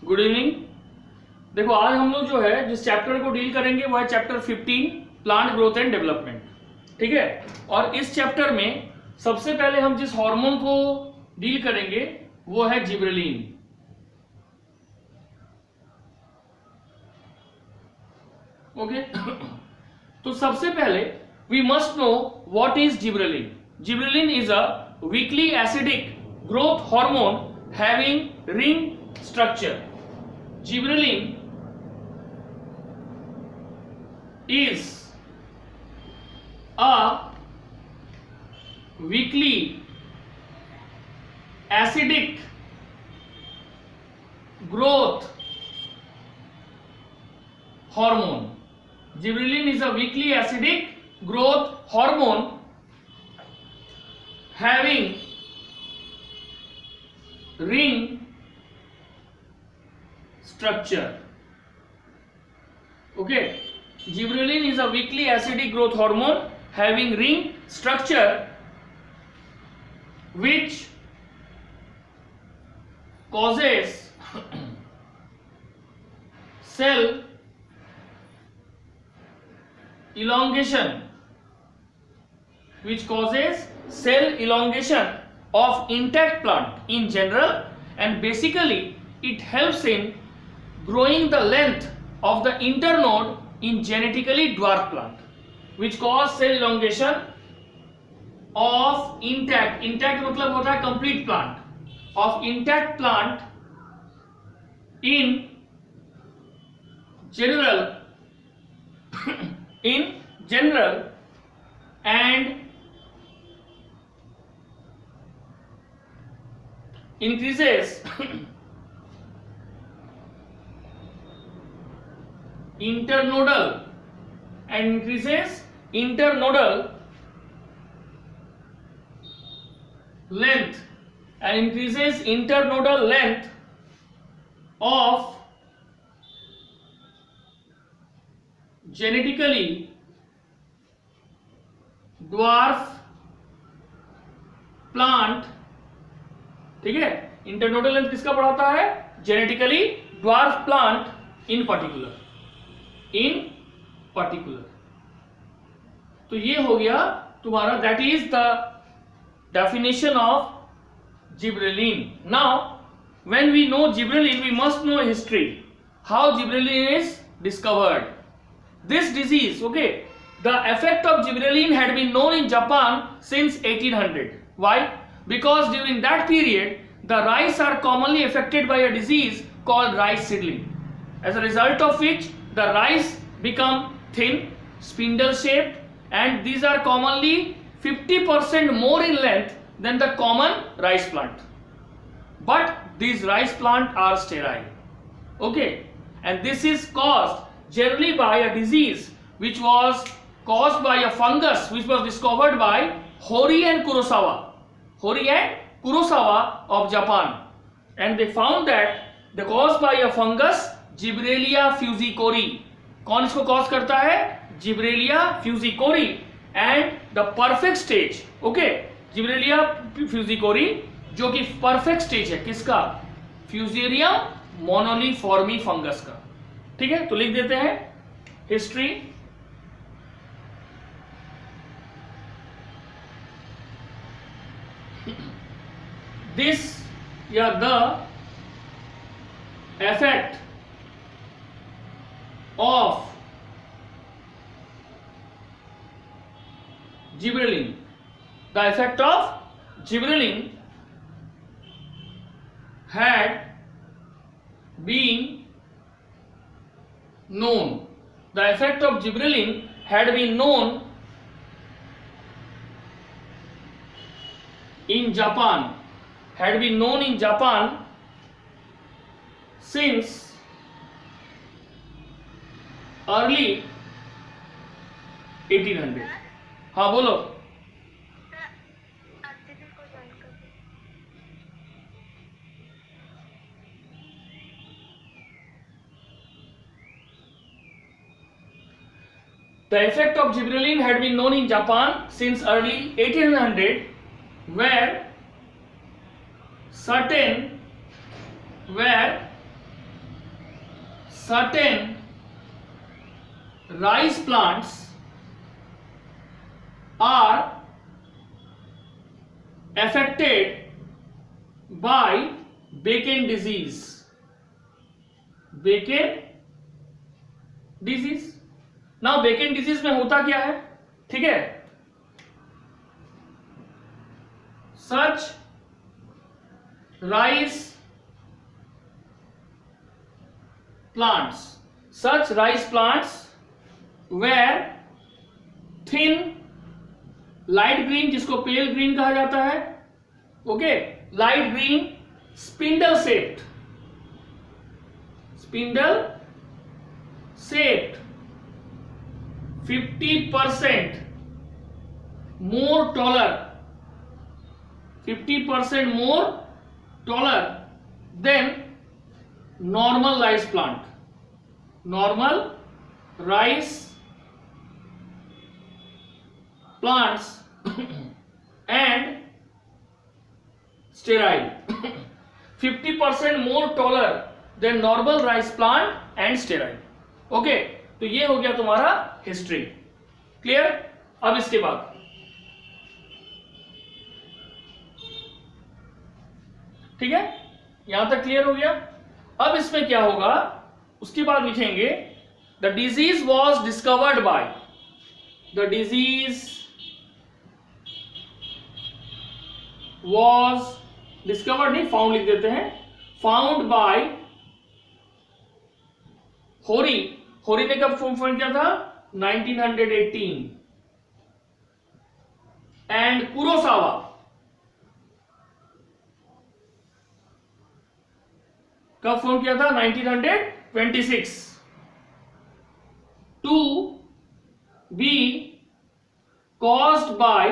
Good evening. देखो आज हम लोग जो है जिस चैप्टर को डील करेंगे वो है chapter 15 plant growth and development. ठीक है, और इस चैप्टर में सबसे पहले हम जिस हार्मोन को डील करेंगे वो है जिबरेलिन। ओके तो सबसे पहले we must know what is gibberellin. Gibberellin is a weakly acidic growth hormone having ring structure. Gibberellin is a weakly acidic growth hormone. Gibberellin is a weakly acidic growth hormone having ring structure. Okay, Gibberellin is a weakly acidic growth hormone having ring structure which causes cell elongation, of intact plant in general, and basically it helps in growing the length of the internode in genetically dwarf plant, which cause cell elongation of intact मतलब होता है complete plant, of intact plant in general and increases internodal length of genetically dwarf plant। ठीक है, internodal length किसका बढ़ाता है? Genetically dwarf plant in particular. तो ये हो गया तुम्हारा, that is the definition of gibberellin. Now when we know gibberellin we must know history, how gibberellin is discovered. This disease, okay, the effect of gibberellin had been known in Japan since 1800. Why? Because during that period the rice are commonly affected by a disease called rice seedling, as a result of which the rice become thin, spindle shaped, and these are commonly 50% more in length than the common rice plant. But these rice plants are sterile. Okay, and this is caused generally by a disease which was caused by a fungus which was discovered by Hori and Kurosawa of Japan, and they found that the caused by a fungus Gibberellia fusicori. कौन इसको cause करता है? Gibberellia fusicori, and the perfect stage, okay, Gibberellia fusicori जो कि perfect stage है किसका? Fusarium moniliforme fungus का। ठीक है, तो लिख देते हैं history. This, yeah, the effect of gibberellin, had been known. The effect of gibberellin had been known in Japan, since early 1800। हाँ बोलो। The effect of gibberellin had been known in Japan since early 1800, where certain where certain rice plants are affected by Bacon disease. Bacon disease. Now Bacon disease में होता क्या है? ठीक है, such rice plants where thin light green, जिसको पेल green कहा जाता है, okay, light green spindle shaped 50% more taller than normal rice plant. Normal rice plants and sterile. 50% more taller than normal rice plant and sterile. Okay, तो ये हो गया तुम्हारा history. Clear? अब इसके बाद ठीक है, यहां तक क्लियर हो गया. अब इसमें क्या होगा, उसके बाद लिखेंगे the disease was discovered by, the disease was discovered नहीं, फाउंड लिख देते हैं, फाउंड बाय होरी. होरी ने कब फाउंड किया था? 1918. एंड कुरोसावा कब फाउंड किया था? 1926. To be caused by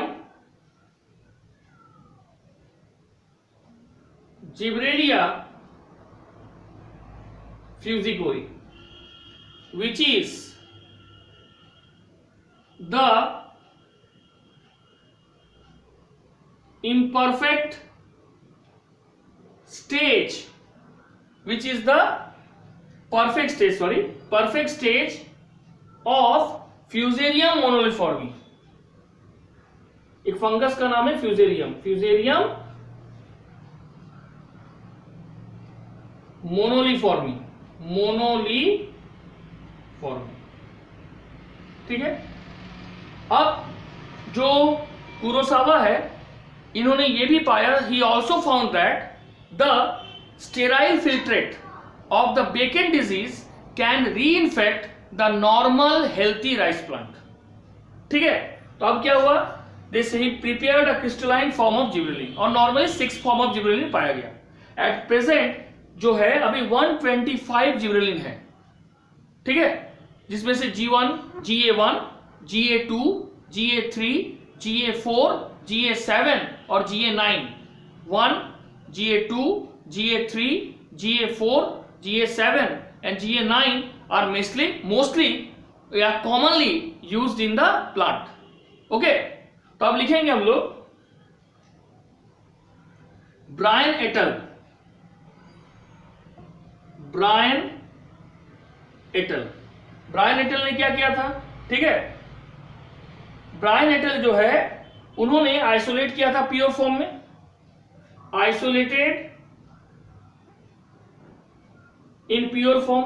Gibberella fujikuroi, which is the imperfect stage, which is the perfect stage of Fusarium moniliforme. एक फंगस का नाम है फ्यूजेरियम मोनोलिफॉर्मी. ठीक है. अब जो कुरोसावा है, इन्होंने ये भी पाया, he also found that the sterile filtrate of the bakanae disease can reinfect the normal healthy rice plant. ठीक है, तो अब क्या हुआ, this he prepared a crystalline form of gibberellin, और नॉर्मली 6 फॉर्म ऑफ जिब्रेलिन पाया गया. एट प्रेजेंट जो है अभी 125 जिब्रेलिन है. ठीक है, जिसमें से G1, GA1, GA2, GA3, GA4, GA7 और GA9. 1, GA2, GA3, GA4, GA7 and GA9 are mostly commonly used in the plant. Okay, तो अब लिखेंगे हम लोग ब्रायन एटल ने क्या किया था? ठीक है, ब्रायन एटल जो है, उन्होंने आइसोलेट किया था प्योर फॉर्म में, आइसोलेटेड इन प्योर फॉर्म,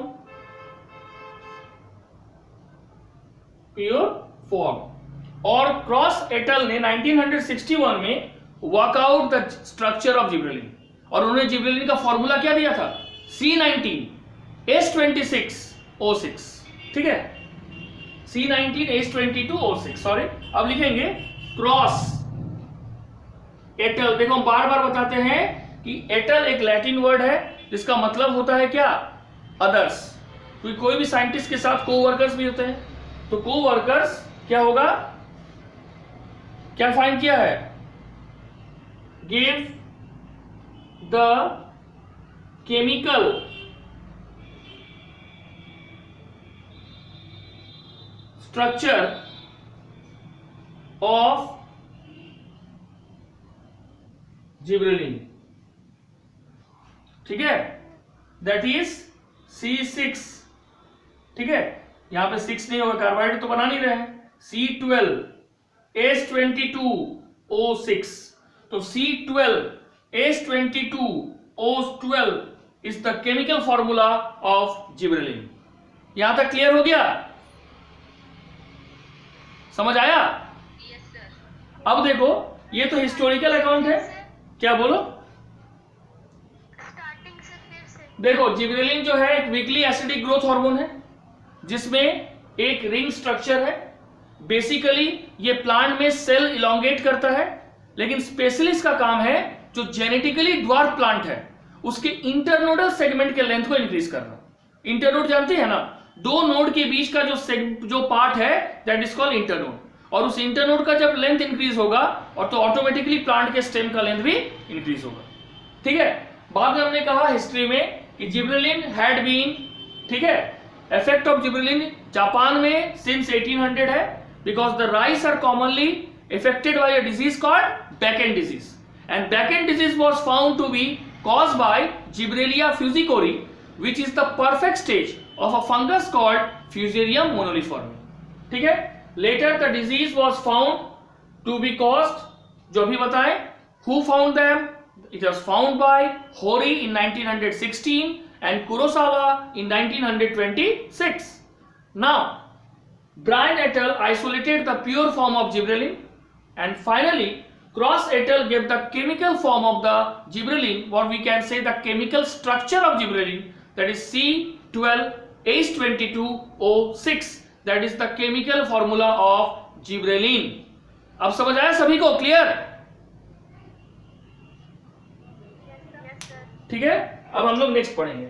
और क्रॉस एटल ने 1961 में workout the structure of gibberellin, और उन्होंने जिब्रेलिन का फॉर्मूला क्या दिया था? C19H26O6. ठीक है, C19H22O6. सॉरी, अब लिखेंगे क्रॉस एटल. देखो, हम बार बार बताते हैं कि एटल एक लैटिन वर्ड है जिसका मतलब होता है क्या? अदर्स. क्योंकि कोई भी साइंटिस्ट के साथ कोवर्कर्स भी होते हैं, तो कोवर्कर्स क्या होगा? क्या फाइंड किया है? Give the chemical structure of gibberellin. ठीक है, दैट इज C6, ठीक है, यहां पे 6 नहीं होगा, कार्बाइड तो बना नहीं रहे हैं। C12 H22O6, तो C12 H22O12 is the chemical formula of gibberellin. यहां तक क्लियर हो गया, समझ आया? Yes sir. अब देखो, ये तो हिस्टोरिकल अकाउंट है, क्या बोलो? स्टार्टिंग से फिर से। देखो, जिब्रेलिन जो है एक वीकली एसिडिक ग्रोथ हार्मोन है, जिसमें एक रिंग स्ट्रक्चर है। बेसिकली ये प्लांट में सेल इलोंगेट करता है, लेकिन स्पेशलिस्ट का काम है जो जेनेटिकली ड्वार्फ प्लांट है उसके इंटरनोडल सेगमेंट के लेंथ को इंक्रीज करना। इंटरनोड जानते हैं ना, दो नोड के बीच का जो पार्ट है दैट इज कॉल्ड इंटरनोड, और उस इंटरनोड का जब लेंथ इंक्रीज होगा और तो ऑटोमेटिकली प्लांट के स्टेम का लेंथ भी इंक्रीज होगा, ठीक है। बाद में हमने कहा हिस्ट्री में कि जिब्रेलिन हैड बीन, ठीक है, इफेक्ट ऑफ जिब्रेलिन जापान में सिंस 1800 है, because the rice are commonly affected by a disease called Becken disease, and Becken disease was found to be caused by Gibberellia fusarium, which is the perfect stage of a fungus called Fusarium moniliforme, ठीक है। Later the disease was found to be caused, जो भी बताएं, who found them? It was found by Hori in 1916 and Kurosawa in 1926. Now Bryan et al. Isolated the pure form of gibberellin, and finally Cross et al. Gave the chemical form of the gibberellin, what we can say the chemical structure of gibberellin, that is C12H22O6, that is the chemical formula of gibberellin. अब समझ आया सभी को? Clear? Yes sir. ठीक है, अब हम लोग नेक्स्ट पढ़ेंगे।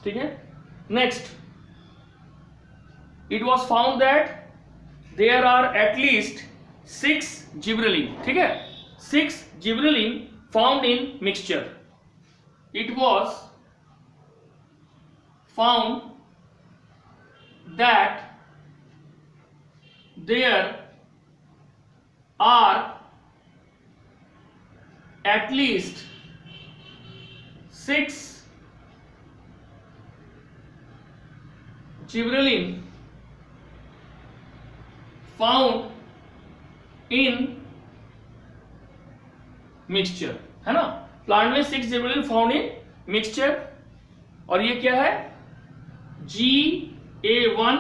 ठीक है, next, it was found that there are at least 6 gibberellin, ठीक है, 6 gibberellin found in mixture. It was found that there are at least 6 gibberellin found in mixture, है ना। प्लांट में 6 जिब्रेलिन फाउंड इन मिक्सचर, और ये क्या है? GA1,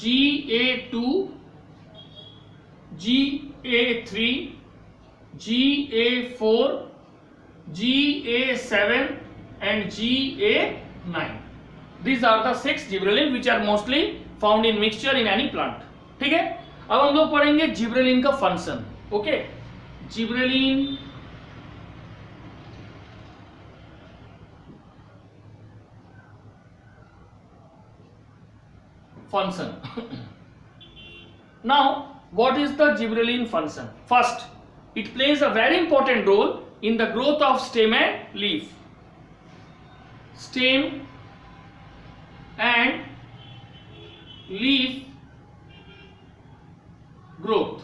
GA2, GA3, GA4, GA7 and GA9. These are the 6 gibberellin which are mostly found in mixture in any plant, ठीक है। अब हम लोग पढ़ेंगे जिब्रेलिन का function, okay. Gibberellin function. Now what is the gibberellin function? First, it plays a very important role in the growth of stem and leaf. Stem and leaf growth.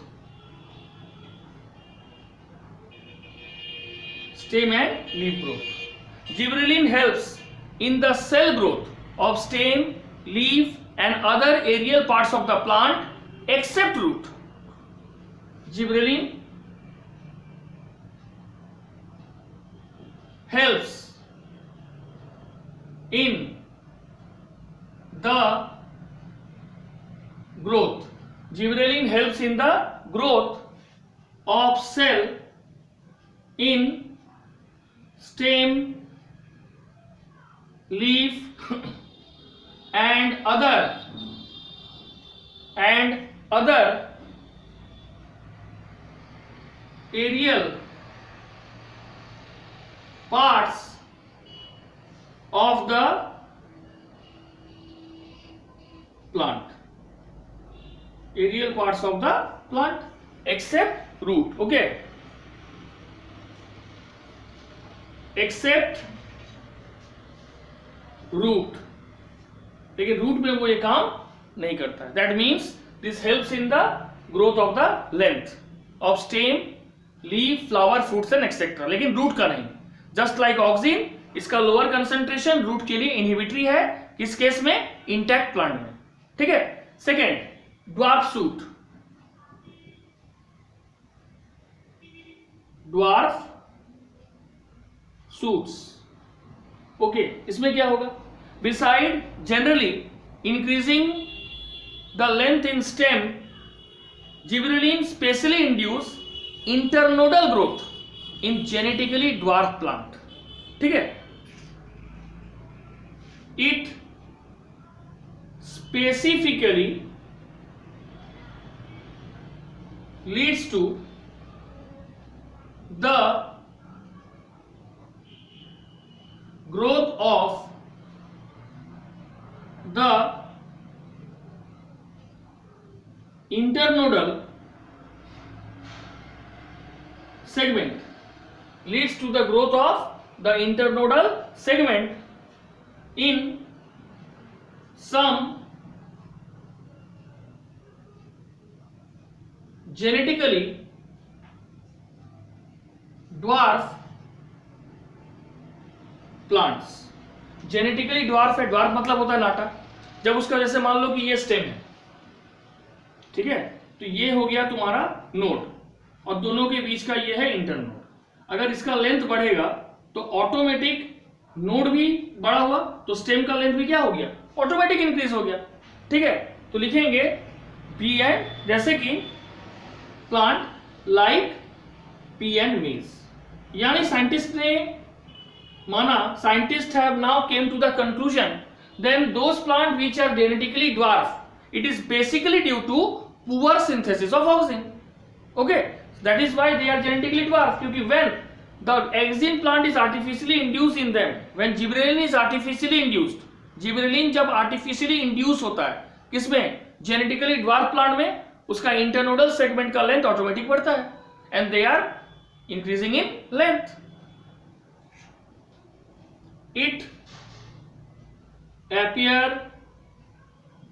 Stem and leaf growth. Gibberellin helps in the cell growth of stem, leaf and other aerial parts of the plant except root. Gibberellin helps in the growth. Gibberellin helps in the growth of cell in stem, leaf and other aerial parts of the plant. aerial parts of the plant except root. Okay, except root. लेकिन root में वो ये काम नहीं करता है. That means this helps in the growth of the length of stem, leaf, flower, fruits and etcetera. लेकिन root का नहीं. जस्ट लाइक ऑक्सिन, इसका लोअर कंसंट्रेशन रूट के लिए इनहिबिटरी है. किस केस में? इंटैक्ट प्लांट में. ठीक है. Second, dwarf shoot. Dwarf shoots. Okay, इसमें क्या होगा? Beside generally increasing the length in stem, gibberellin specially induce internodal growth in genetically dwarf plant. ठीक है. It specifically leads to the growth of the internodal segment, leads to the growth of the internodal segment in some genetically dwarf plants. Genetically dwarf है. Dwarf मतलब होता है नाटा. जब उसका जैसे मान लो कि ये स्टेम है, ठीक है, तो ये हो गया तुम्हारा नोड और दोनों के बीच का ये है इंटरनोड. अगर इसका लेंथ बढ़ेगा तो ऑटोमेटिक नोड भी बड़ा हुआ तो स्टेम का लेंथ भी क्या हो गया? ऑटोमेटिक इंक्रीज हो गया. ठीक है. तो लिखेंगे पी एंड, जैसे कि प्लांट लाइक पी एंड मेज. यानी साइंटिस्ट ने माना, scientists have now came to the conclusion, then those plants which are genetically dwarf, it is basically due to poor synthesis of auxin. Okay, that is why they are genetically dwarf. क्योंकि when the auxin plant is artificially induced in them, when gibberellin is artificially induced, gibberellin जब artificially induce होता है किसमें? genetically dwarf plant में, उसका internodal segment का length automatic बढ़ता है and they are increasing in length. It appear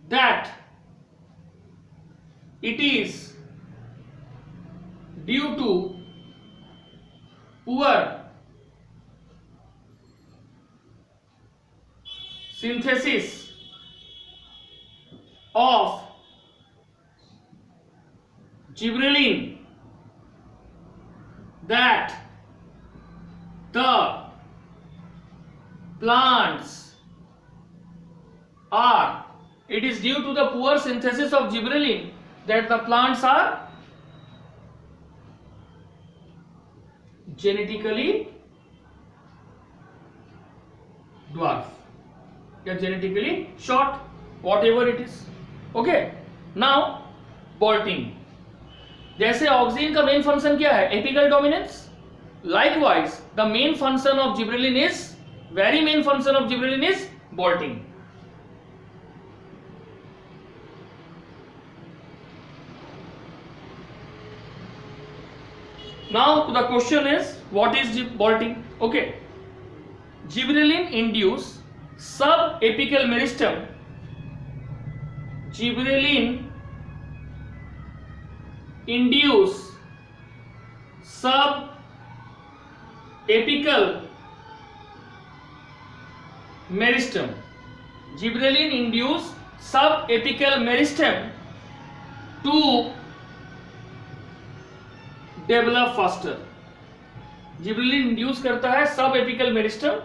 that it is due to poor synthesis of gibberellin that the plants are, it is due to the poor synthesis of gibberellin that the plants are genetically dwarf या genetically short, whatever it is. Okay, now bolting. जैसे auxin का main function क्या है? Apical dominance. Likewise, the main function of gibberellin is, very main function of gibberellin is bolting. Now the question is, what is bolting? Okay, gibberellin induce subapical meristem. Gibberellin induce subapical meristem. Gibberellin induce subapical meristem to develop faster. Gibberellin induce करता है subapical meristem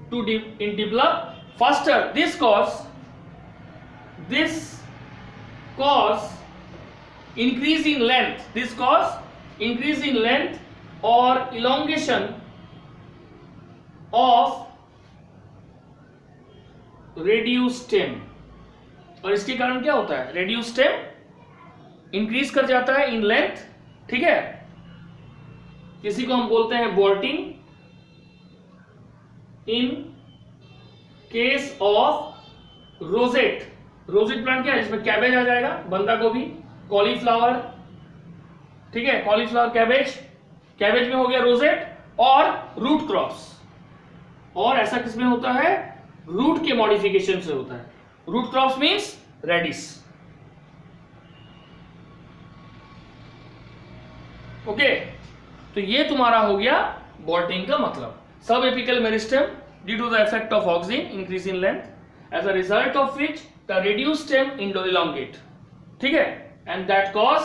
to develop faster. This cause increase in length. This cause increase in length or elongation of रेडियूस stem. और इसके कारण क्या होता है? रेडियूस stem increase कर जाता है इन लेंथ. ठीक है. किसी को हम बोलते हैं bolting. In case of rosette. Rosette plant क्या है? जिसमें कैबेज आ जाएगा, बंदा गोभी, कॉलीफ्लावर, ठीक है, कॉलीफ्लावर, कैबेज, कैबेज में हो गया रोजेट, और रूट क्रॉप्स। और ऐसा किसमें होता है? रूट के मॉडिफिकेशन से होता है। Root crops means radish. Okay, तो ये तुम्हारा हो गया बॉल्टिंग का मतलब। सब apical meristem due to the effect of auxin increase in length, as a result of which the reduced stem elongate, ठीक है, एंड दैट कॉज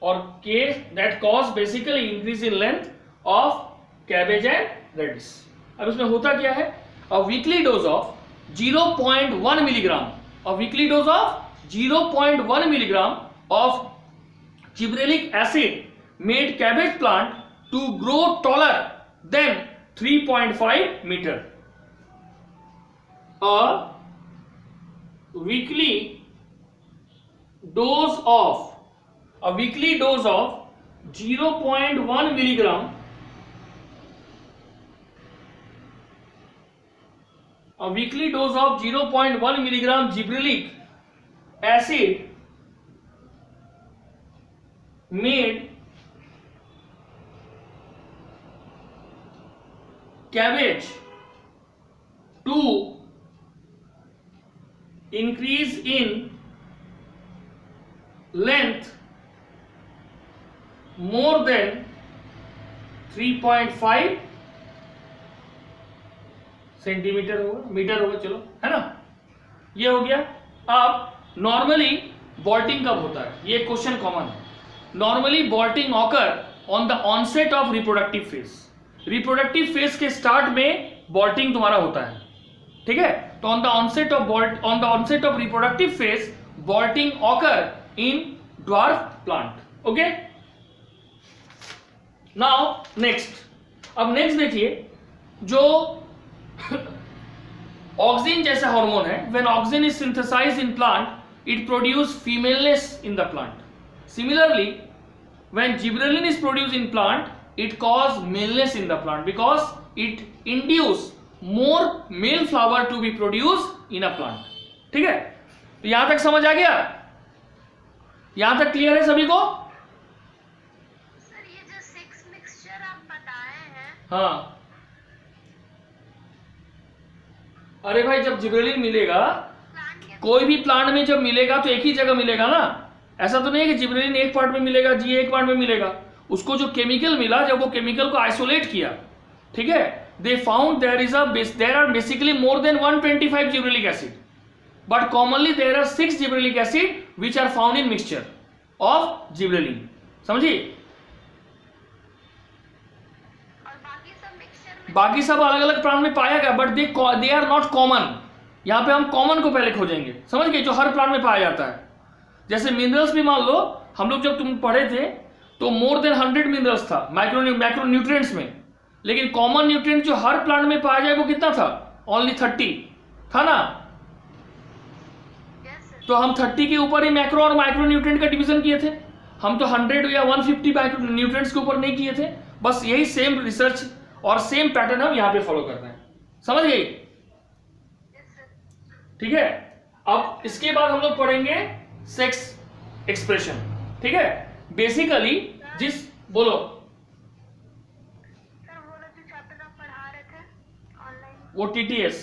और case that cause basically increase in length of cabbage and radish. अब इसमें होता क्या है? A weekly dose of 0.1 milligram, a weekly dose of 0.1 milligram of gibberellic acid made cabbage plant to grow taller than 3.5 meter. A weekly dose of 0.1 milligram, a weekly dose of 0.1 milligram gibberellic acid made cabbage to increase in length more than 3.5 centimetre होगा, metre होगा, चलो, है ना, ये हो गया। अब normally बॉल्टिंग कब होता है? ये क्वेश्चन कॉमन है। Normally bolting occur on the onset of reproductive phase. Reproductive phase के स्टार्ट में बॉल्टिंग तुम्हारा होता है, ठीक है। तो on the onset of reproductive phase bolting occur in dwarf plant. Okay, now next, अब नेक्स्ट देखिए, जो ऑक्सिन जैसा हार्मोन है, when auxin is synthesized in plant it produce femaleness in the plant. Similarly, when gibberellin is produced in plant, it causes maleness in the plant because it induce more male flower to be produced in a plant. ठीक है, तो यहां तक समझ आ गया? यहां तक क्लियर है सभी को? सर ये जो 6 मिक्सचर आप बताए हैं, हाँ, अरे भाई जब जिब्रेलिन मिलेगा, प्लांट के कोई भी प्लांट में जब मिलेगा तो एक ही जगह मिलेगा ना। ऐसा तो नहीं है कि जिब्रेलिन एक पार्ट में मिलेगा, जी एक पार्ट में मिलेगा। उसको जो केमिकल मिला, जब वो केमिकल को आइसोलेट किया, ठीक है, they found there are basically more than 125 gibberellic acid, but commonly there are 6 gibberellic acid which are found in mixture of gibberellin. समझिए? और बाकी सब मिक्सचर में बाकी सब अलग अलग प्लांट में पाया गया, but they are not common. यहां पे हम कॉमन को पहले खोजेंगे, समझ गए, जो हर प्लांट में पाया जाता है। जैसे मिनरल्स भी मान लो, हम लोग जब तुम पढ़े थे तो मोर देन 100 मिनरल्स था मैक्रो न्यूट्रिएंट्स में, लेकिन कॉमन न्यूट्रिएंट जो हर प्लांट में पाया जाए वो कितना था? ओनली 30 था ना। यस सर, तो हम 30 के ऊपर ही मैक्रो और माइक्रो न्यूट्रिएंट का डिवीजन किए थे। हम तो 100 या 150 माइक्रो न्यूट्रिएंट्स के ऊपर नहीं किए थे। बस यही सेम रिसर्च और सेम पैटर्न हम यहाँ पे फॉलो कर रहे हैं। समझ गई? Yes sir. ठीक है, अब इसके बाद हम लोग पढ़ेंगे सेक्स एक्सप्रेशन। ठीक है, बेसिकली जिस बोलो सर वो लोग जो चैप्टर आप पढ़ा रहे थे ऑनलाइन, वो TTS,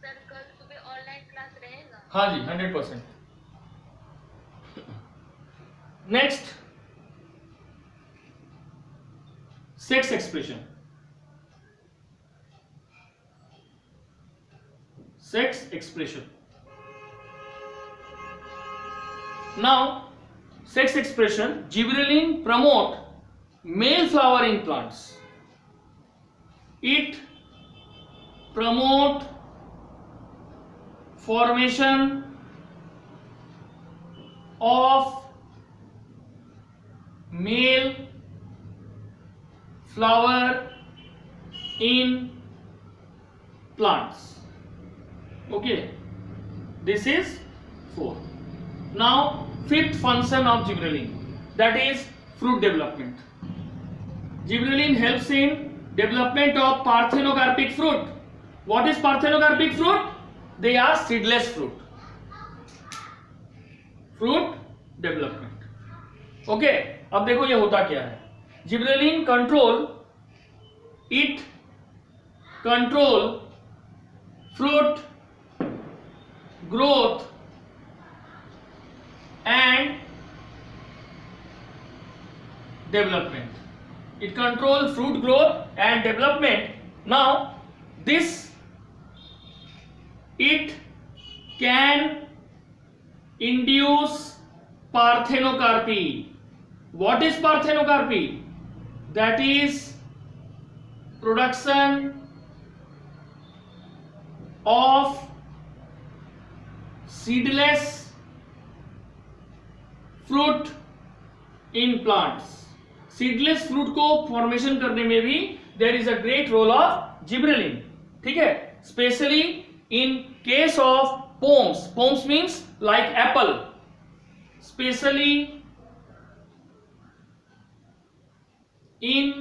सर कल सुबह ऑनलाइन क्लास रहेगा? हाँ जी 100%। Next, sex expression. Sex expression. Now, sex expression, gibberellin promote male flowering plants. It promote formation of male flower in plants. Okay, this is 4. Now, fifth function of gibberellin, that is fruit development. Gibberellin helps in development of parthenocarpic fruit. What is parthenocarpic fruit? They are seedless fruit. Fruit development. Okay, अब देखो ये होता क्या है. Gibberellin control fruit growth and development. It controls fruit growth and development. Now it can induce parthenocarpy. What is parthenocarpy? That is production of seedless fruit in plants. Seedless fruit को formation करने में भी there is a great role of gibberellin. ठीक है, specially in case of pomes. Pomes means like apple. Specially in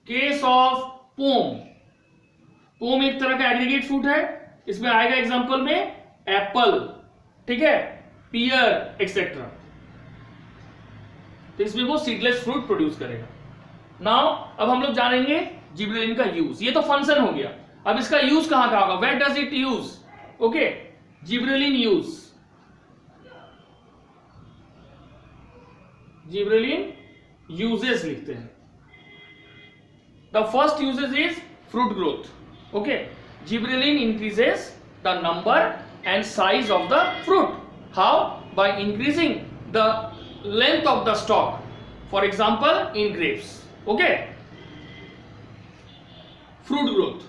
case of pome. Pome एक तरह का aggregate fruit है. इसमें आएगा एग्जांपल में एप्पल, ठीक है, पियर एक्सेट्रा. तो इसमें वो सीडलेस फ्रूट प्रोड्यूस करेगा. नाउ अब हम लोग जानेंगे जिब्रेलिन का यूज. ये तो फंक्शन हो गया. अब इसका यूज कहां कहां होगा? Where does it use? Okay, gibberellin use. Gibberellin uses लिखते हैं. The first uses is fruit growth. Okay, gibberellin increases the number and size of the fruit. How? By increasing the length of the stalk, for example in grapes. Okay, fruit growth.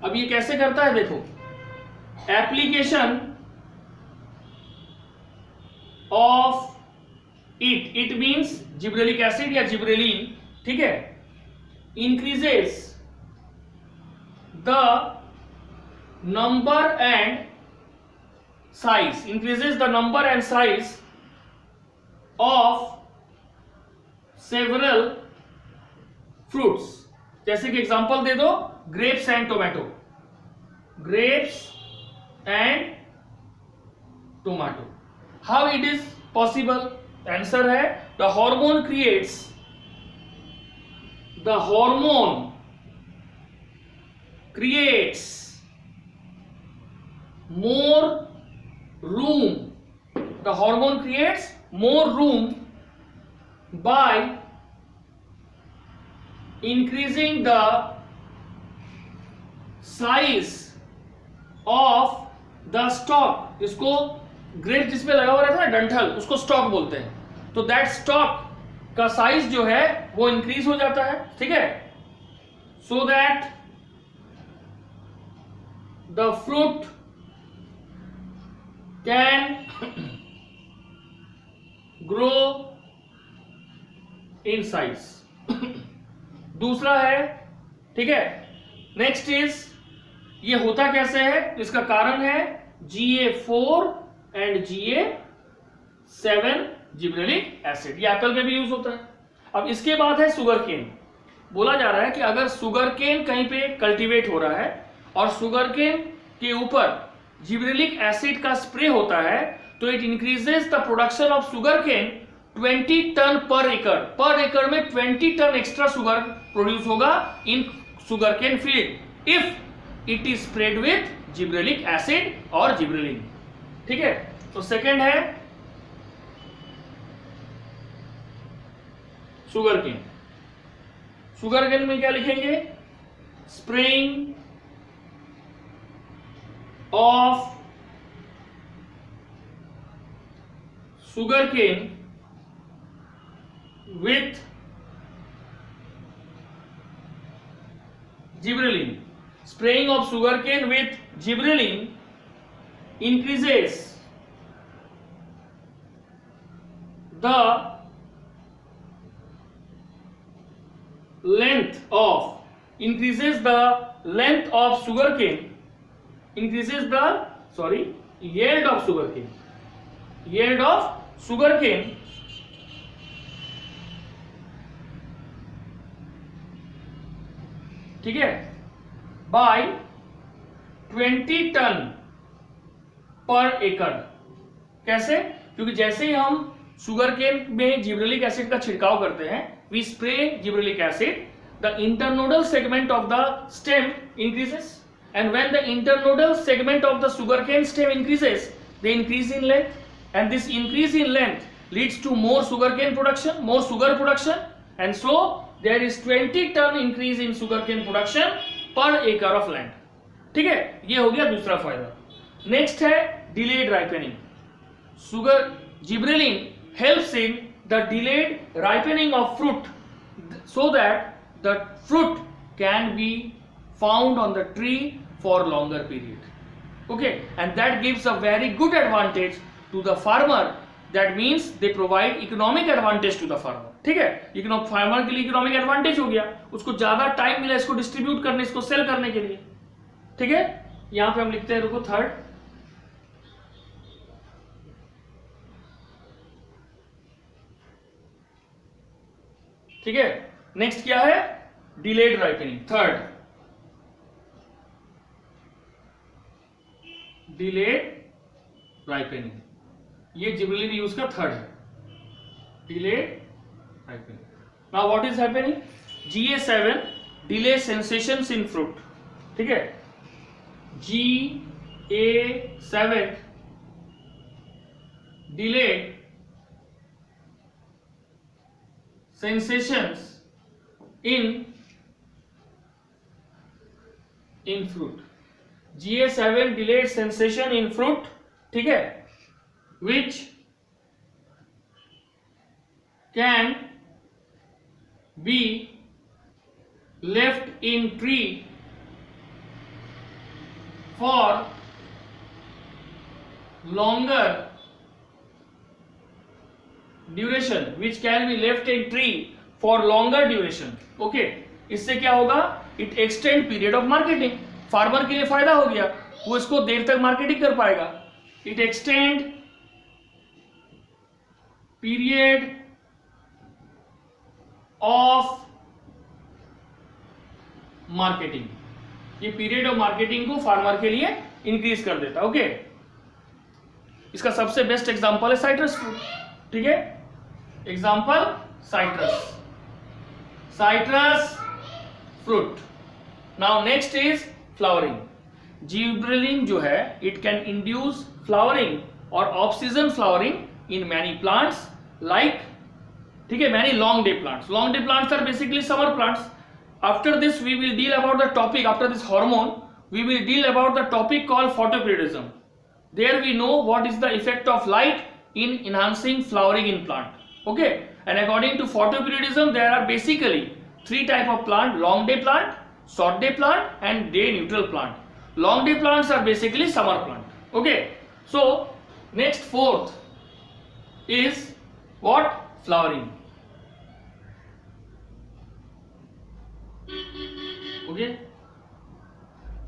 अब ये कैसे करता है? देखो, application of it means gibberellic acid या gibberellin. ठीक है, increases the number and size, increases the number and size of several fruits. जैसे कि एग्जांपल दे दो, grapes and tomato. Grapes and tomato. How it is possible? Answer है, the hormone creates more room. The hormone creates more room by increasing the size of the stalk. इसको grep जिसमें लगा हुआ रहता है ना, डंठल, उसको स्टॉक बोलते हैं. तो दैट स्टॉक का साइज जो है वो इंक्रीज हो जाता है. ठीक है, so that the fruit can grow in size. दूसरा है, ठीक है, नेक्स्ट इज, ये होता कैसे है? इसका कारण है GA4 and GA7 gibberellic acid. ये एप्पल में भी यूज होता है. अब इसके बाद है सुगर केन. बोला जा रहा है कि अगर सुगर केन कहीं पे कल्टीवेट हो रहा है और सुगर केन के ऊपर जिब्रेलिक एसिड का स्प्रे होता है, तो it increases the production of sugar cane 20 ton per acre. पर एकड़ में 20 टन एक्स्ट्रा शुगर प्रोड्यूस होगा in sugarcane field if it is spread with gibberellic acid और जिब्रेलिन. ठीक है, तो सेकेंड है सुगर केन. सुगर केन में क्या लिखेंगे? Spraying of sugarcane with gibberellin. Spraying of sugarcane with gibberellin increases the length of sugarcane, increases yield of sugarcane, yield of sugarcane ठीक है बाय 20 टन पर एकड़। कैसे? क्योंकि जैसे ही हम शुगर केन में जिब्रेलिक एसिड का छिड़काव करते हैं, we spray gibberellic acid, the internodal segment of the stem increases, and when the internodal segment of the sugarcane stem increases, they increase in length, and this increase in length leads to more sugarcane production, more sugar production, and so there is 20 ton increase in sugarcane production per acre of land। ठीक है, ये हो गया दूसरा फायदा। Next है delayed ripening. Sugar gibberellin helps in the delayed ripening of fruit so that the fruit can be found on the tree for longer period, okay, and that gives a very good advantage to the farmer। that means they provide economic advantage to the farmer। ठीक है, farmer के लिए economic advantage हो गया, उसको ज्यादा time मिला इसको डिस्ट्रीब्यूट करने, इसको सेल करने के लिए। ठीक है, यहां पे हम लिखते हैं, रुको, थर्ड, ठीक है। नेक्स्ट क्या है? Delayed ripening, third, delayed ripening, ये जिब्रेलिन यूज का थर्ड है, delayed ripening. Now what is happening? GA7 delay sensations in fruit. ठीक है, GA7 delay sensations in fruit, GA7 delayed sensation in fruit, ठीक है, which can be left in tree for longer duration, which can be left in tree for longer duration, okay। इससे क्या होगा? It extend period of marketing, farmer के लिए फायदा हो गया, वो इसको देर तक मार्केटिंग कर पाएगा। It extend period of marketing, ये पीरियड ऑफ मार्केटिंग को फार्मर के लिए इंक्रीज कर देता, ओके। इसका सबसे बेस्ट एग्जांपल है साइट्रस फ्रूट। ठीक है, example citrus fruit. Now next is flowering. Gibberellin जो है, इट कैन इंड्यूस फ्लावरिंग और off season flowering in many plants like, ठीक है, many long day plants. Long day plants are basically summer plants. After this we will deal about the topic, after this hormone we will deal about the topic called photoperiodism. There we know what is the effect of light in enhancing flowering in plant, okay। And according to photoperiodism there are basically three type of plant: long day plant, short day plant, and day neutral plant. Long day plants are basically summer plant, okay। So next, fourth is what? Flowering, okay।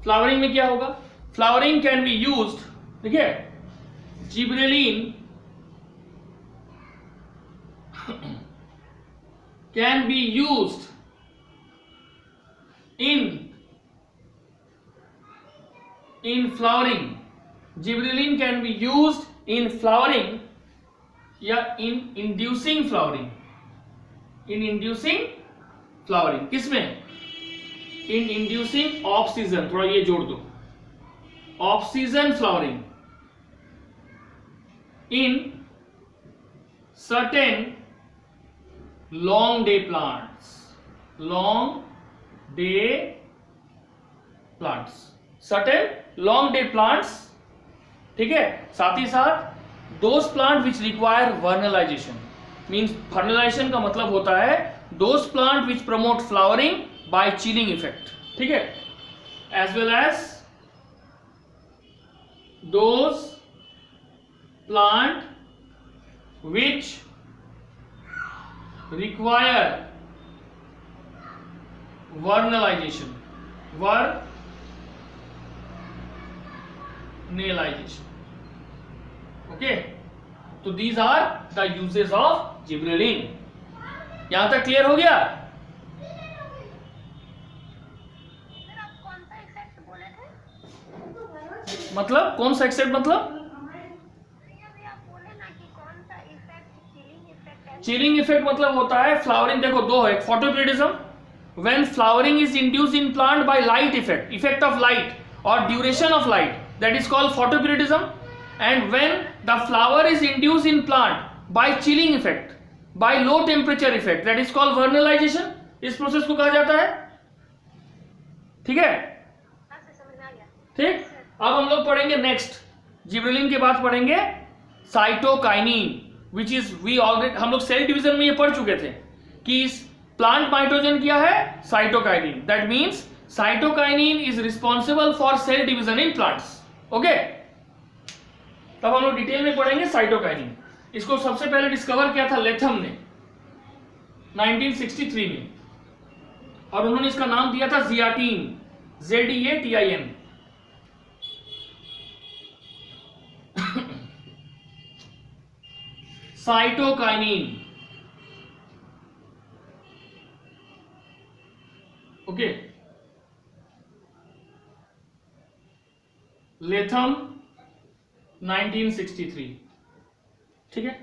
flowering में क्या होगा? flowering can be used, ठीक है, gibberellin can be used in flowering। Gibberellin can be used in flowering या in inducing flowering, in inducing flowering। किसमें? in inducing off season, थोड़ा ये जोड़ दो, off season flowering in certain long day plants, long day plants, certain long day plants, ठीक है। साथ ही साथ those plant which require vernalization, means vernalization का मतलब होता है those plant which promote flowering by chilling effect, ठीक है, as well as those plant which require vernalization, vernalization, okay, तो these are the uses of gibberellin. यहां तक clear हो गया? सर आप कौन सा इफेक्ट बोले थे? मतलब कौन सा एक्सेप्ट, मतलब अभी आप बोले ना कि कौन सा इफेक्ट चिलिंग इफेक्ट है। चिलिंग इफेक्ट मतलब होता है फ्लावरिंग। देखो दो है, एक photoperiodism, when flowering is induced in plant by light effect, effect of light और duration of light, that is called photoperiodism. And when the flower is induced in plant by chilling effect, by low temperature effect, that is called vernalization. इस process को कहा जाता है। ठीक है, हाँ sir समझ में आ गया। ठीक। अब हम लोग पढ़ेंगे नेक्स्ट, जिब्रेलिन के बाद पढ़ेंगे cytokinin, which is we already, हम लोग सेल डिवीजन में ये पढ़ चुके थे कि प्लांट माइटोजन क्या है, cytokinin. That means cytokinin is responsible for sale division in plants. Okay, तब हम लोग डिटेल में पढ़ेंगे साइटोकाइनिन। इसको सबसे पहले डिस्कवर किया था लेथम ने 1963 में, और उन्होंने इसका नाम दिया था जियाटीन, ZEATIN। Cytokinin, okay, Latham 1963। ठीक है,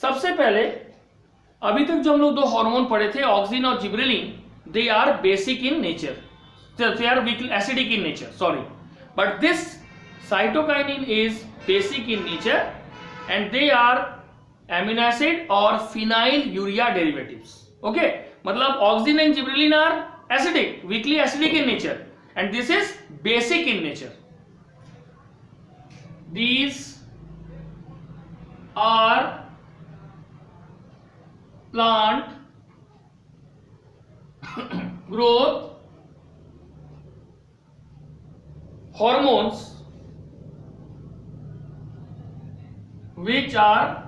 सबसे पहले अभी तक जो हम लोग दो हार्मोन पढ़े थे, ऑक्सिन और gibberellin, they are basic in nature, they are acidic in nature, sorry, but this cytokinin is basic in nature and they are amino acid or phenylurea derivatives. Okay, मतलब auxin and gibberellin are acidic, weakly acidic in nature, and this is basic in nature. These are plant growth hormones which are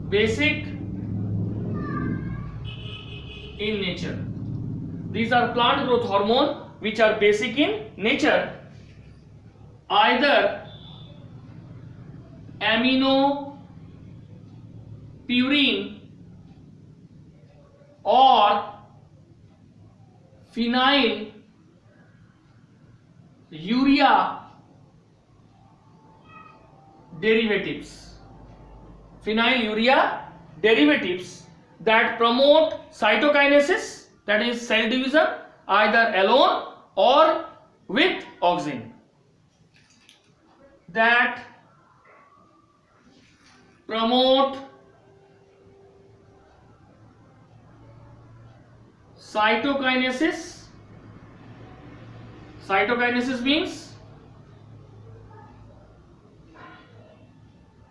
basic in nature. These are plant growth hormone which are basic in nature, either aminopurine or phenylurea derivatives. Phenylurea derivatives that promote cytokinesis, that is cell division, either alone or with auxin. That promote cytokinesis. Cytokinesis means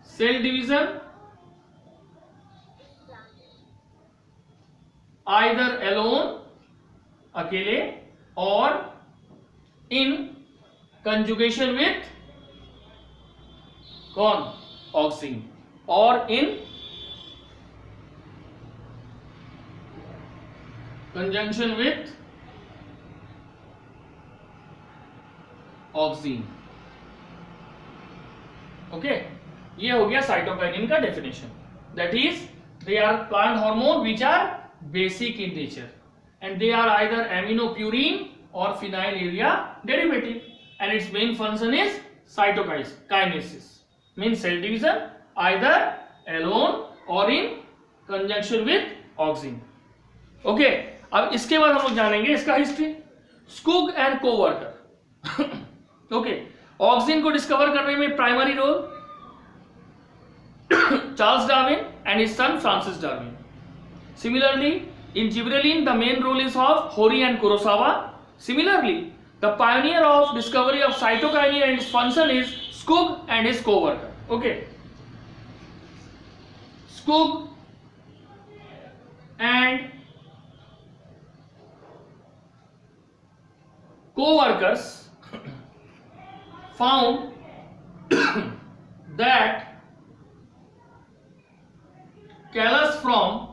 cell division either alone, अकेले, or in conjugation with कौन, auxin, or in conjunction with auxin. Okay, ये हो गया cytokinin का definition. That is they are plant hormone which are basic in nature and they are either aminopurine or phenylurea derivative, and its main function is cytokinesis, means cell division either alone or in conjunction with auxin. Okay, अब इसके बाद हम लोग जानेंगे इसका history, Skoog and coworker. Okay, auxin को discover करने में primary role Charles Darwin and his son Francis Darwin. Similarly, in gibberellin, the main role is of Hori and Kurosawa. Similarly, the pioneer of discovery of cytokinin and its function is Skug and his co-worker. Okay, Skug and co-workers found that callus from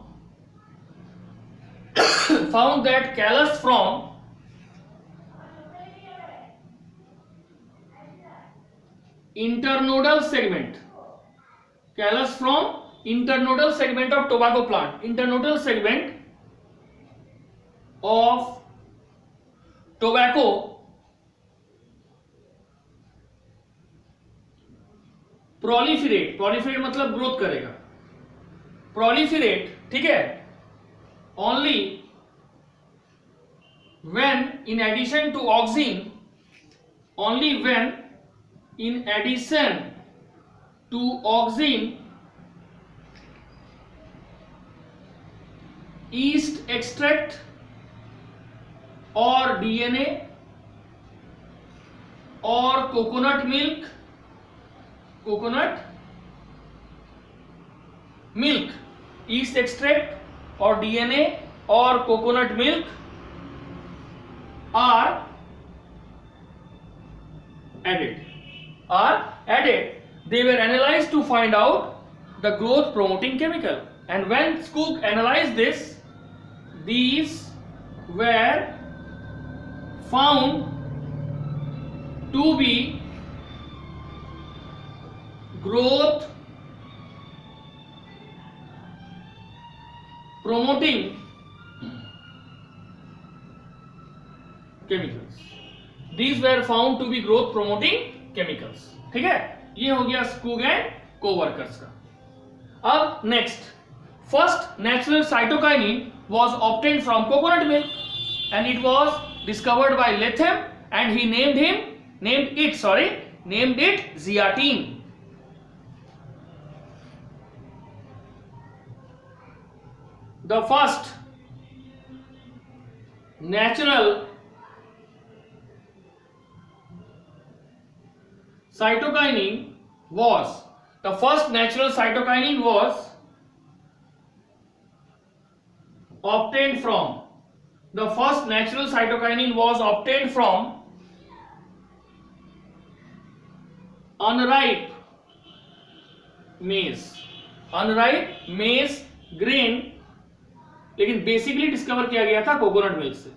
internodal segment. Callus from internodal segment of tobacco plant. Internodal segment of tobacco proliferate. Proliferate मतलब growth करेगा. Proliferate, ठीक है, only when in addition to auxin, only when in addition to auxin, yeast extract or DNA or coconut milk, yeast extract or DNA or coconut milk are added. They were analyzed to find out the growth promoting chemical, and when Skoog analyzed this, these were found to be growth promoting chemicals. These were found to be growth promoting chemicals. ठीक है, ये हो गया Skoog and coworkers का. अब next, first natural cytokinin was obtained from coconut milk and it was discovered by Latham and he named it zeatin. The first natural cytokinin was obtained from unripe maize grain, लेकिन basically discover किया गया था coconut milk से.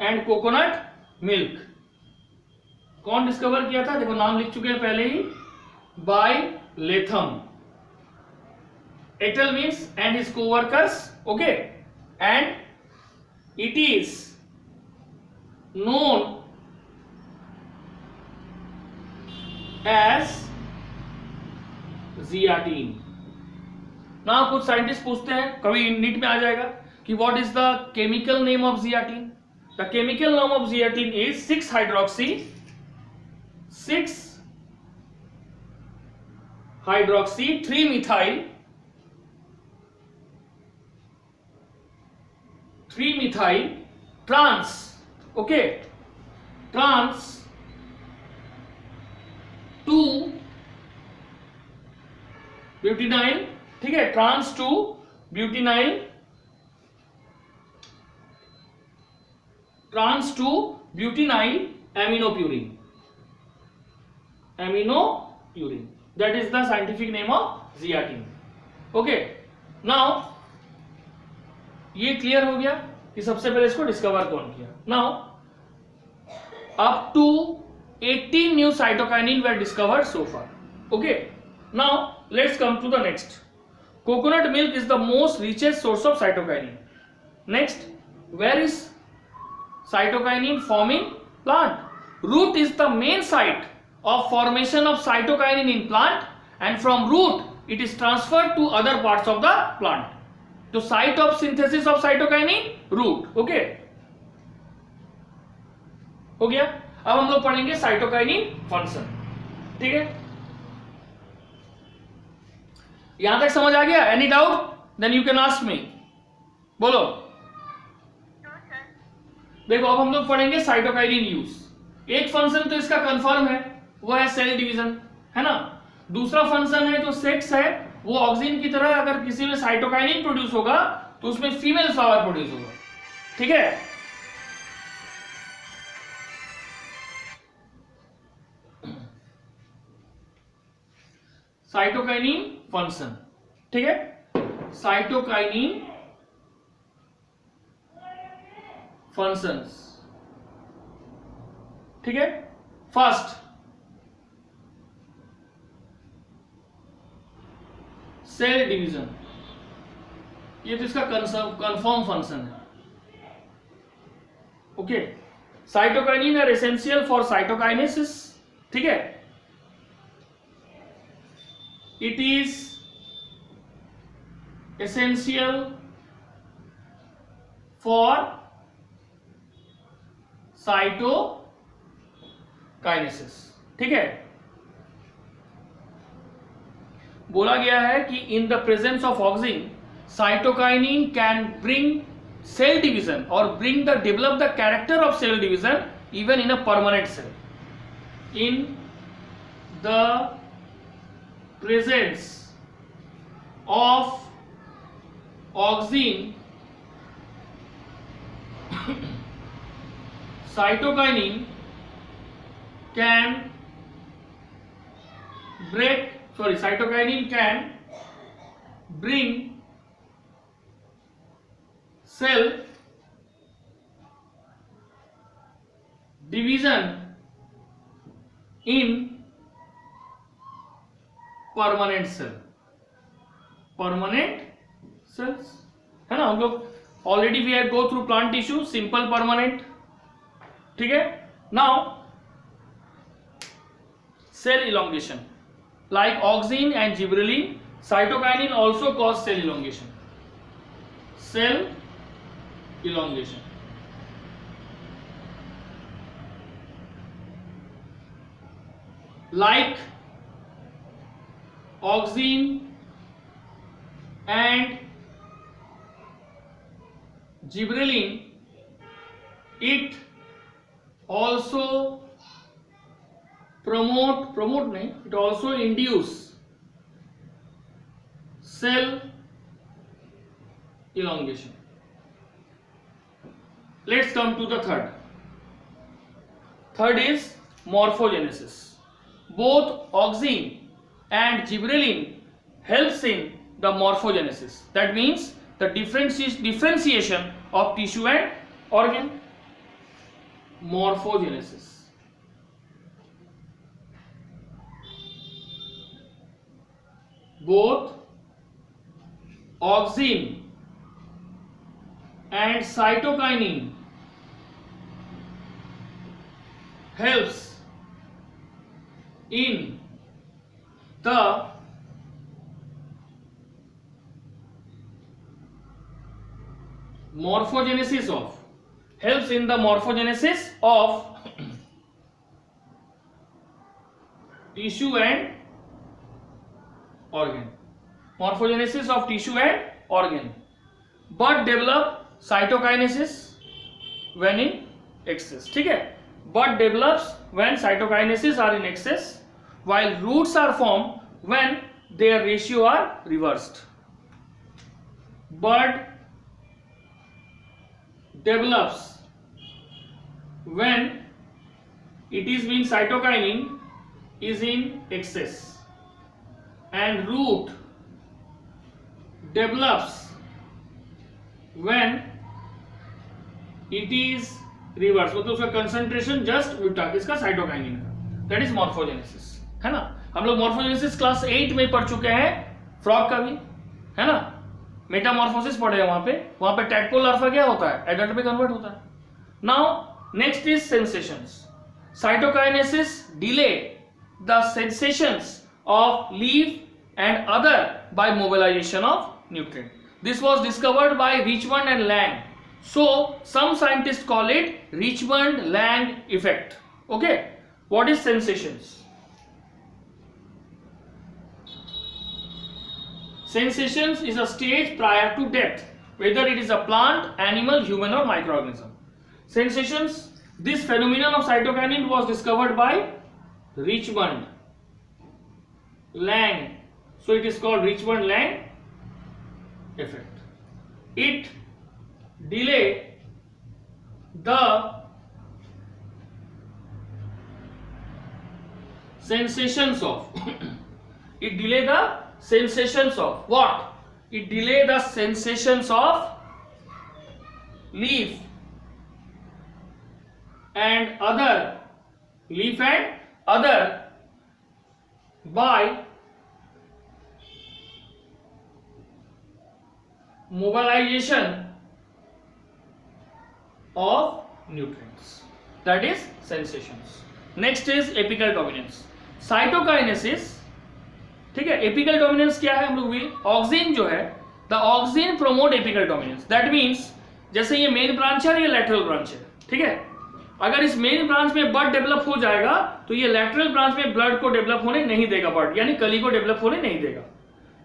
And coconut milk कौन discover किया था? देखो नाम लिख चुके हैं पहले ही, by Letham. Et al means and his coworkers. Okay, and it is known as zeatin. ना कुछ साइंटिस्ट पूछते हैं, कभी नीट में आ जाएगा कि what is the chemical name of zeatin. The chemical name of zeatin is 6-hydroxy 3-methyl trans, okay, trans 2-butynyl, ठीक है, trans 2-butynyl aminopurine. That is the scientific name of zeatin. Okay, now ये clear हो गया कि सबसे पहले इसको discover कौन किया. Now up to 18 new cytokinin were discovered so far. Okay, now let's come to the next. Coconut milk is the most richest source of cytokinin. Next, where is cytokinin forming? Plant. Root is the main site of formation of cytokinin in plant and from root it is transferred to other parts of the plant. तो site of synthesis of cytokinin root. Okay, हो गया. अब हम लोग पढ़ेंगे cytokinin function. ठीक है, यहां तक समझ आ गया? Any doubt? Then you can ask me. बोलो. देखो अब हम लोग पढ़ेंगे साइटोकाइनिन यूज. एक फंक्शन तो इसका कंफर्म है, वो है सेल डिवीजन, है ना. दूसरा फंक्शन है जो सेक्स है, वो ऑक्सिन की तरह अगर किसी में साइटोकाइनिन प्रोड्यूस होगा तो उसमें फीमेल फ्लावर प्रोड्यूस होगा. ठीक है, साइटोकाइनिन फंक्शन. ठीक है, साइटोकाइनिन फंक्शंस. ठीक है, फर्स्ट सेल डिवीजन, ये तो इसका कंफर्म फंक्शन है। Okay, cytokinin are essential for cytokinesis, ठीक है। It is essential for cytokinesis, ठीक है। बोला गया है कि in the presence of auxin cytokinin can bring cell division or develop the character of cell division even in a permanent cell. In the presence of auxin, cytokinin can bring cell division in permanent cells, है ना। हम लोग already we have go through plant tissue, simple permanent, ठीक है। Now cell elongation, like auxin and gibberellin, cytokinin also cause cell elongation. Cell elongation. Like auxin and gibberellin, it also it also induce cell elongation. Let's come to the third. Third is morphogenesis. Both auxin and gibberellin helps in the morphogenesis. That means the differentiation of tissue and organ. Morphogenesis. Both auxin and cytokinin helps in the morphogenesis of tissue and organ. Morphogenesis of tissue and organ, but develop cytokinesis when in excess, ठीक है। Bud develops when cytokinesis are in excess, while roots are formed when their ratio are reversed. Bud develops when it is when cytokinin is in excess, and root develops when it is reverse, मतलब उसका concentration just उल्टा किसका, cytokinin का। That is morphogenesis, है ना। हम लोग morphogenesis class 8 में पढ़ चुके हैं, फ्रॉग का भी, है ना। मेटामॉर्फोसिस पढ़े हैं वहां पे टैडपोल लार्वा क्या होता है, एडल्ट में कन्वर्ट होता है। Now next is senescence. Cytokinesis delay the senescence of leaf and other by mobilization of nutrient. This was discovered by Richmond and Lang. So some scientists call it Richmond-Lang effect. Okay, what is sensations? Sensations is a stage prior to death, whether it is a plant, animal, human or microorganism. Sensations, this phenomenon of cytokinin was discovered by Richmond, Lang. So it is called Richmond-Lang effect. It delay the sensations of it delay the sensations of what? It delay the sensations of leaf and other by mobilization of nutrients, that is sensations. Next is apical dominance, cytokinesis. ठीक है, apical dominance क्या है हम लोग भी, auxin जो है, the auxin promote apical dominance. That means जैसे ये मेन ब्रांच है और ये लेटरल ब्रांच है, ठीक है, अगर इस मेन ब्रांच में बर्ड डेवलप हो जाएगा तो ये लेटरल ब्रांच में ब्लड को डेवलप होने नहीं देगा, बर्ड यानी कली को डेवलप होने नहीं देगा,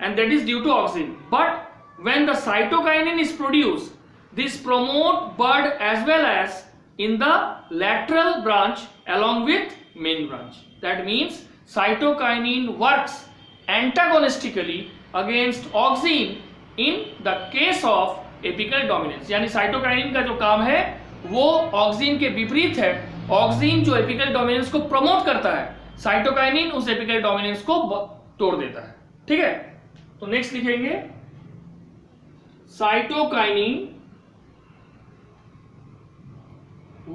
and that is due to auxin. But when the cytokinin is produced, this promote bud as well as in the lateral branch along with main branch. That means cytokinin works antagonistically against auxin in the case of apical dominance. यानी cytokinin का जो काम है वो auxin के विपरीत है. Auxin जो एपिकल डोमिनेंस को प्रमोट करता है, साइटोकाइनिन उस एपिकल डोमिनेंस को तोड़ देता है. ठीक है, तो नेक्स्ट लिखेंगे cytokinin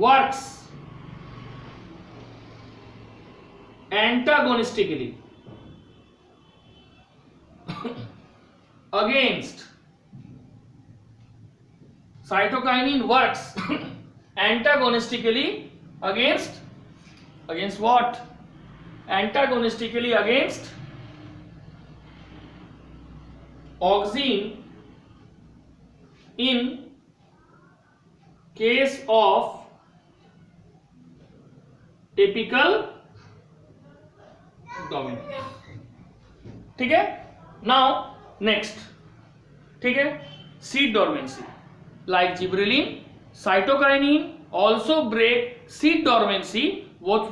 works antagonistically against cytokinin works antagonistically against what? Antagonistically against auxin in case of apical dominance. ठीक है, नाउ नेक्स्ट, ठीक है, seed dormancy like gibberellin, cytokinin also break seed dormancy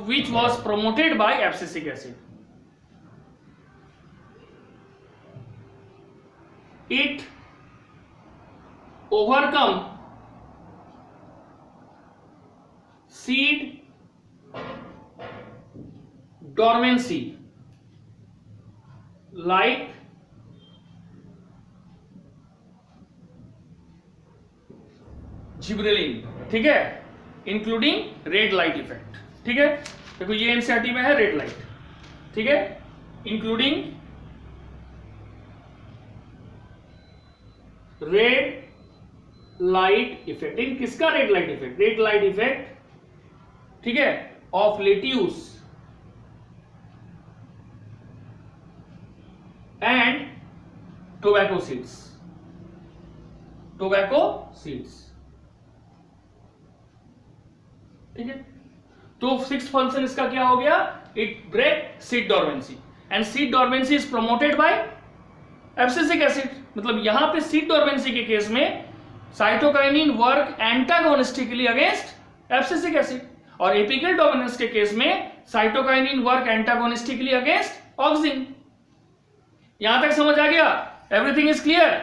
which was promoted by abscisic acid. It overcome seed dormancy like gibberellin. ठीक है, including red light effect. ठीक है, देखो ये एनसीईआरटी में है रेड लाइट. ठीक है, इंक्लूडिंग रेड लाइट इफेक्ट. इन किसका red light effect? Red light effect, ठीक है, of lettuce and tobacco seeds. Tobacco seeds. ठीक है, तो सिक्स फंक्शन इसका क्या हो गया? It break seed dormancy and seed dormancy is promoted by abscisic acid. मतलब यहां पे सीड डोरमेंसी के केस में cytokinin work antagonistically against abscisic acid, और एपिकल डोमिनेंस के केस में cytokinin work antagonistically against auxin. यहां तक समझ आ गया? Everything is clear?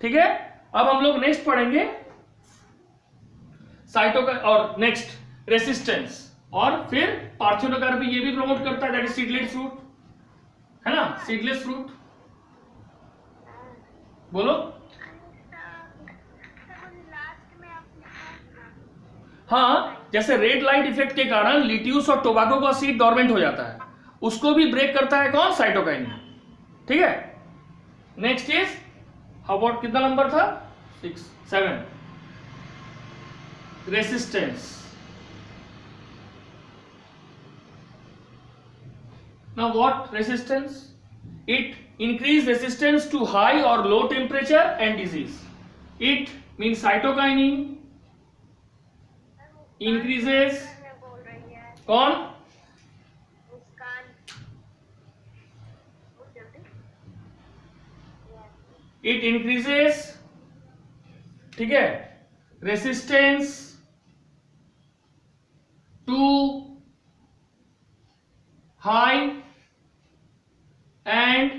ठीक है, अब हम लोग नेक्स्ट पढ़ेंगे साइटोकाइन और नेक्स्ट रेसिस्टेंस, और फिर पार्थेनोकार्पी ये भी प्रमोट करता है, दैट इज सीडलेस फ्रूट, है ना, सीडलेस फ्रूट. बोलो. हाँ, जैसे रेड लाइट इफेक्ट के कारण लिट्यूस और टोबैको का सीड डोरमेंट हो जाता है, उसको भी ब्रेक करता है कौन? साइटोकाइनिन. ठीक है, नेक्स्ट इज हाउ अबाउट, कितना नंबर था? 6, 7. Resistance. Now what resistance? It increase resistance to high or low temperature and disease. It means cytokinin increases. कौन? It increases, ठीक है, resistance to high and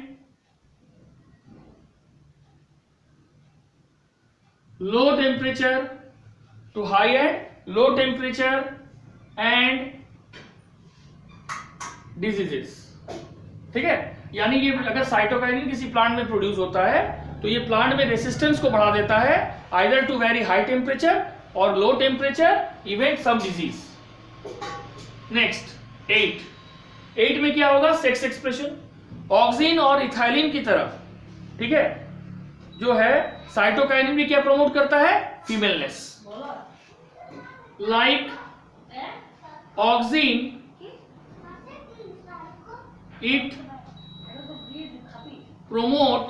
low temperature, to high and low temperature and diseases. ठीक है, यानी ये अगर cytokinin किसी plant में प्रोड्यूस होता है तो ये प्लांट में रेसिस्टेंस को बढ़ा देता है, either to very high temperature और low temperature, even some disease. Next 8 में क्या होगा? Sex expression. ऑक्सिन और इथाइलिन की तरफ ठीक है, जो है साइटोकाइनिन भी क्या प्रमोट करता है, femaleness, like auxin it promote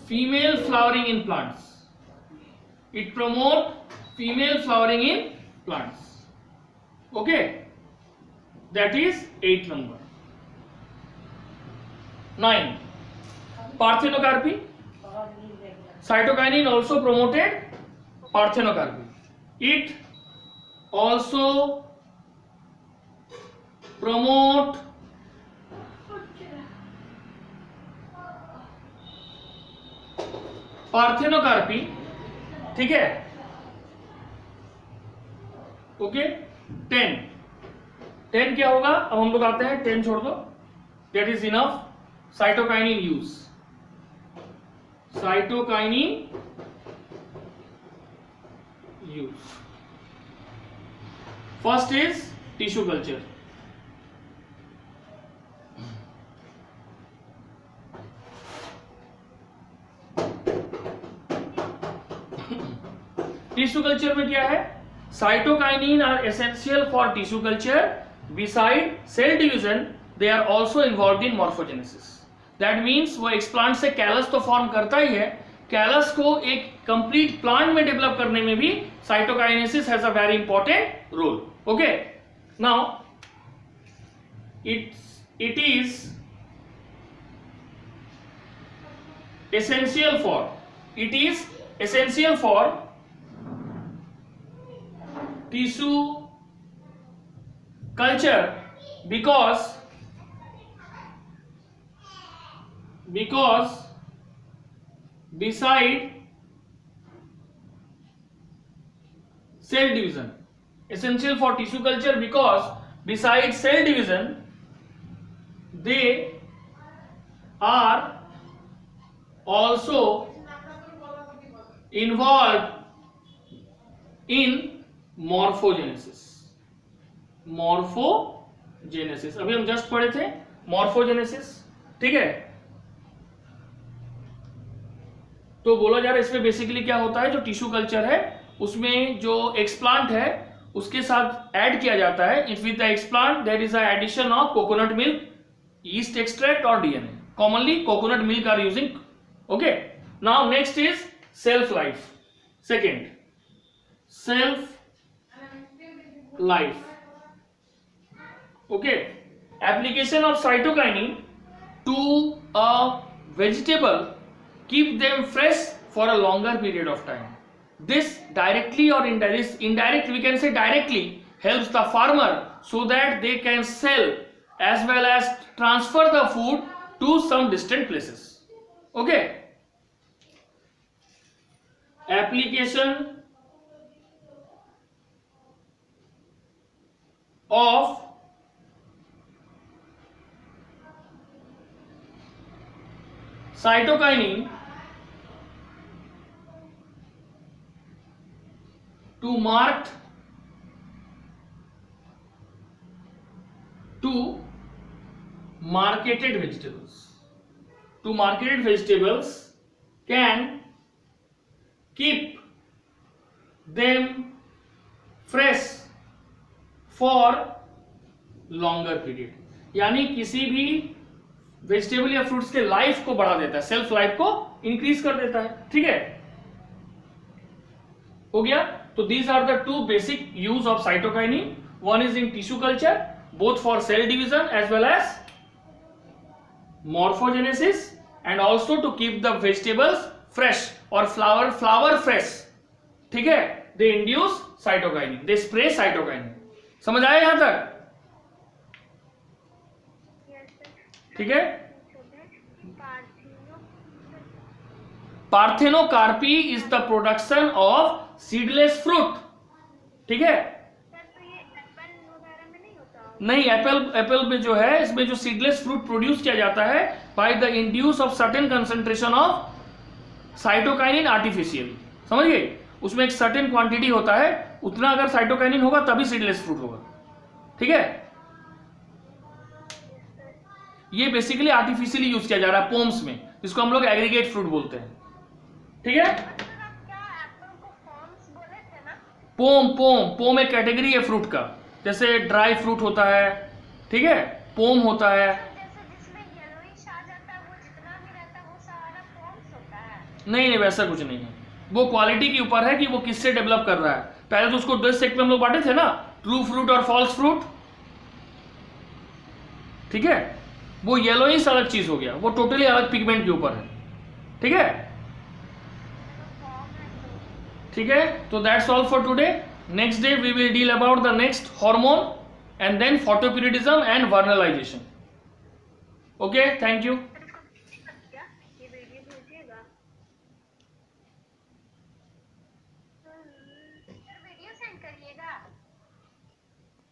female flowering in plants. It promote female flowering in plants. Okay, that is 8 number. 9, parthenocarpy. Cytokinin also promoted parthenocarpy. It also promote parthenocarpy, ठीक है, ओके। 10 क्या होगा, अब हम लोग आते हैं 10 छोड़ दो, that is enough. Cytokinin use, cytokinin use, first is tissue culture. Tissue culture में क्या है, cytokinin are essential for tissue culture, beside cell division they are also involve in morphogenesis. That means वो एक्सप्लांट से callus तो form करता ही है, callus को एक कंप्लीट प्लांट में डेवलप करने में भी cytokinesis has a very important role. Okay, now it is essential for tissue culture because beside cell division, essential for tissue culture because besides cell division they are also involved in morphogenesis। morphogenesis अभी हम just पढ़े थे morphogenesis, ठीक है। तो बोला जा रहा है इसमें बेसिकली क्या होता है, जो टिश्यू कल्चर है उसमें जो एक्सप्लांट है उसके साथ ऐड किया जाता है, it with the explant there is a addition of coconut milk, yeast extract or DNA. Commonly coconut milk are using. Okay, now next is shelf life. Second, shelf life. Okay, application of cytokinin to a vegetable keep them fresh for a longer period of time. This directly or indirect we can say directly helps the farmer so that they can sell as well as transfer the food to some distant places. Okay, application of cytokinin to marketed vegetables can keep them fresh for longer period. यानी किसी भी vegetable या fruits के life को बढ़ा देता है, self life को इंक्रीज कर देता है, ठीक है, हो गया। तो these are the two basic use of cytokinin, one is in tissue culture both for cell division as well as morphogenesis and also to keep the vegetables fresh or flower fresh, ठीक है, they induce cytokinin, they spray cytokinin। समझ आया यहां तक, ठीक है। Parthenocarpy is the production of seedless fruit, ठीक है। नहीं, एप्पल में जो है इसमें जो सीडलेस फ्रूट प्रोड्यूस किया जाता है by the induce of certain concentration of cytokinin artificial, समझ गए, उसमें एक सर्टेन क्वांटिटी होता है, उतना अगर साइटोकाइनिन होगा तभी सीडलेस फ्रूट होगा, ठीक है। ये बेसिकली आर्टिफिशियली यूज किया जा रहा है पोम्स में, जिसको हम लोग एग्रीगेट फ्रूट बोलते हैं। ठीक है, मतलब आप क्या एप्पल को फॉर्म्स बोले थे ना? पोम पोम पोम एक कैटेगरी है फ्रूट का, जैसे ड्राई फ्रूट होता है, ठीक है, पोम होता है। जैसे जिसमें येलोइश आ जाता है, वो जितना भी रहता है वो सारा फॉर्म्स होता है। नहीं नहीं, वैसा कुछ नहीं है, वो क्वालिटी के ऊपर है कि वो किससे डेवलप कर रहा है। पहले तो उसको 10 सेक्ट में हम लोग बांटे थे ना, ट्रू फ्रूट और फॉल्स फ्रूट। ठीक है, वो येलोइश अलग चीज हो गया, वो टोटली अलग पिगमेंट के ऊपर है। ठीक है, ठीक है, तो that's all for today. Next day we will deal about the next hormone and then photoperiodism and vernalization. Okay, thank you.